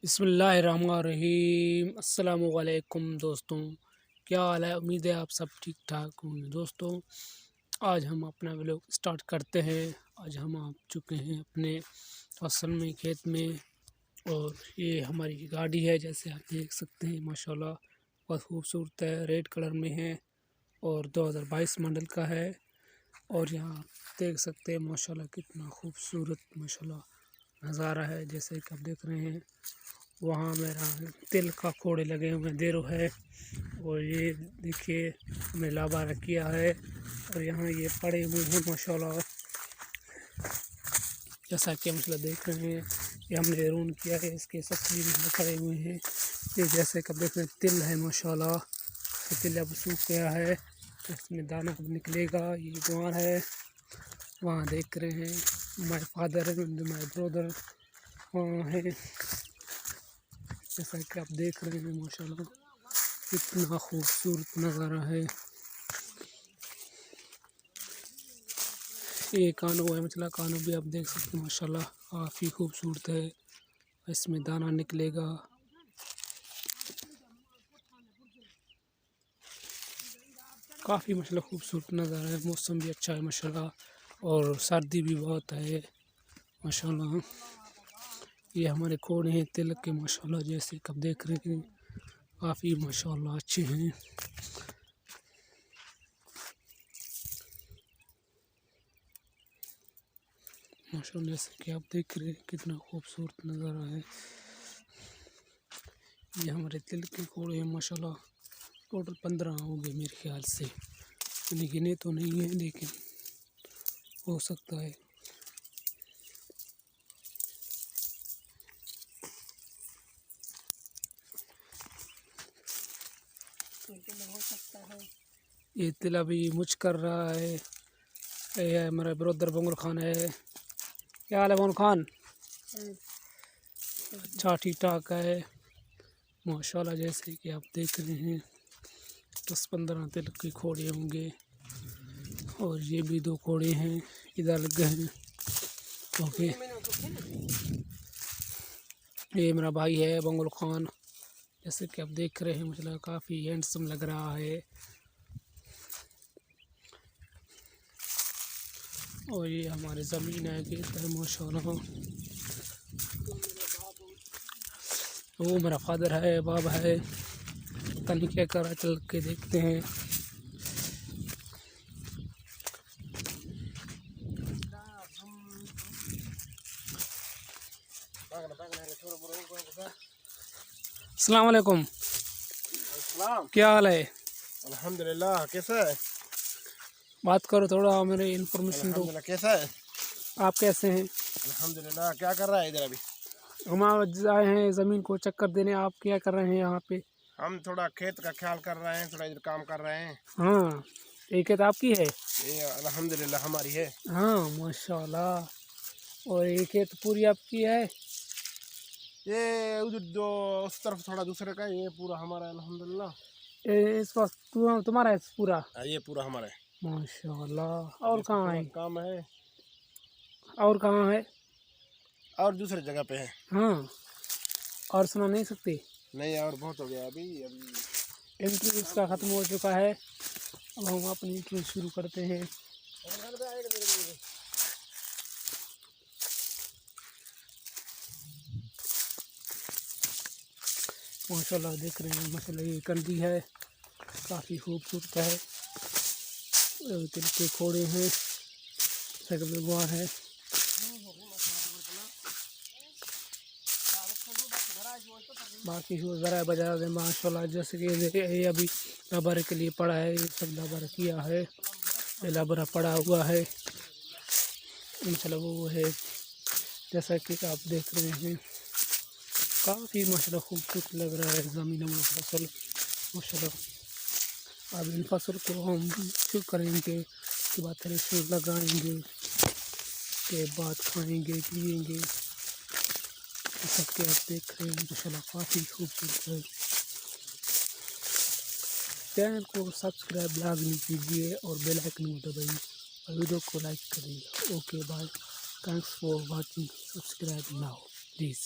बिस्मिल्लाहिर्रहमानिर्रहीम। अस्सलामुअलैकुम दोस्तों, क्या हाल है? उम्मीद है आप सब ठीक ठाक होंगे। दोस्तों, आज हम अपना व्लॉग स्टार्ट करते हैं। आज हम आ चुके हैं अपने फसल में, खेत में, और ये हमारी गाड़ी है, जैसे आप देख सकते हैं। माशाल्लाह बहुत खूबसूरत है, रेड कलर में है और 2022 मॉडल का है। और यहाँ देख सकते हैं माशाल्लाह कितना खूबसूरत माशाल्लाह नज़ारा है। जैसे कि आप देख रहे हैं, वहाँ मेरा तिल का खोड़े लगे हुए देरो है, और ये देखिए हमने लाबारा किया है। और यहाँ ये पड़े हुए हैं माशाल्लाह, जैसा कि माशाल्लाह देख रहे हैं। ये हमने रून किया है, इसके सब्जी भी पड़े हुए हैं। ये जैसे कि देख रहे हैं तिल है माशाल्लाह, ये तिल अब सूख गया है, इसमें दाना अब निकलेगा। ये गुआर है, वहाँ देख रहे हैं my father and my brother वहाँ है। जैसा कि आप देख रहे हैं माशाल्लाह कितना खूबसूरत नज़ारा है। ये कानो है, मछला कानो भी आप देख सकते हैं माशाल्लाह काफ़ी खूबसूरत है। इसमें दाना निकलेगा। काफ़ी माशाल्लाह खूबसूरत नज़ारा है। मौसम भी अच्छा है माशाल्लाह, और सर्दी भी बहुत है माशाल्लाह। ये हमारे खोड़े हैं तिल के माशाल्लाह, जैसे कब देख रहे हैं काफ़ी माशाल्लाह अच्छे हैं। माशाल्लाह जैसे कि आप देख रहे हैं कितना खूबसूरत नज़ारा है। ये हमारे तिल के खोड़े हैं माशाल्लाह, टोटल 15 हो गए मेरे ख्याल से। मैंने गिने तो नहीं है, लेकिन हो सकता है। ये तिल अभी मुझ कर रहा है। ये हमारा ब्रदर बंगुल खान है। क्या हाल है बंगुल खान? अच्छा ठीक ठाक है माशाल्लाह। जैसे कि आप देख रहे हैं 10-15 तिल के खोड़े होंगे, और ये भी 2 खोड़े हैं इधर लग गए हैं। ओके, ये मेरा भाई है बंगुल खान, जैसे कि आप देख रहे हैं मतलब काफ़ी हैंडसम लग रहा है। और ये हमारे ज़मीन है, खेत है माशाल्लाह। वो मेरा फादर है, बाबा है, पता नहीं क्या कर रहा है, चल के देखते हैं। अस्सलामुअलैकुम। क्या हाल है? अल्हम्दुलिल्लाह। कैसा है? बात करो थोड़ा, मेरे इन्फॉर्मेशन दो। कैसा है? आप कैसे हैं? अल्हम्दुलिल्लाह। क्या कर रहा है इधर अभी? हम आज आए हैं ज़मीन को चक्कर देने। आप क्या कर रहे हैं यहाँ पे? हम थोड़ा खेत का ख्याल कर रहे हैं, थोड़ा इधर काम कर रहे हैं। हाँ, ये खेत आपकी है? ये अल्हम्दुलिल्लाह हमारी है। हाँ माशाल्लाह। और ये खेत पूरी आपकी है? ये उधर जो उस तरफ थोड़ा दूसरे का है, ये पूरा हमारा है अल्हम्दुलिल्लाह। इस पास तुम्हारा है पूरा? ये पूरा हमारा है। माशाल्लाह। और इसको कहाँ थोड़ा है? काम है, और कहाँ है? और दूसरी जगह पे है। हाँ, और सुना नहीं सकते? नहीं, और बहुत हो गया अभी अभी। इंटरव्यू इसका ख़त्म हो चुका है। अब हम अपनी इंटरव्यू शुरू करते हैं। माशाल्लाह देख रहे हैं माशाल्लाह, ये कंदी है, काफ़ी खूबसूरत है। तिल के खोड़े हैं, गुआर है। बाकी हो ज़रा बाजार में माशाल्लाह, जैसे कि ये अभी लाबारे के लिए पड़ा है। ये सब लाबारा किया है, ये लाबारा पड़ा हुआ है माशाल्लाह। वो है जैसा कि आप देख रहे हैं, काफ़ी माशाल्लाह खूबसूरत लग रहा है ज़मीन में फसल माशाल्लाह। अब इन फसल को हम शुरू करेंगे, उसके बाद थ्रेशर लगाएंगे, के बाद खाएंगे पिएंगे। सब के आप देख रहे हैं माशाल्लाह काफ़ी खूबसूरत है। चैनल को सब्सक्राइब लाजमी कीजिए और बेल आइकन को दबाइए और वीडियो को लाइक करिए। Okay bye, thanks for watching, subscribe now please.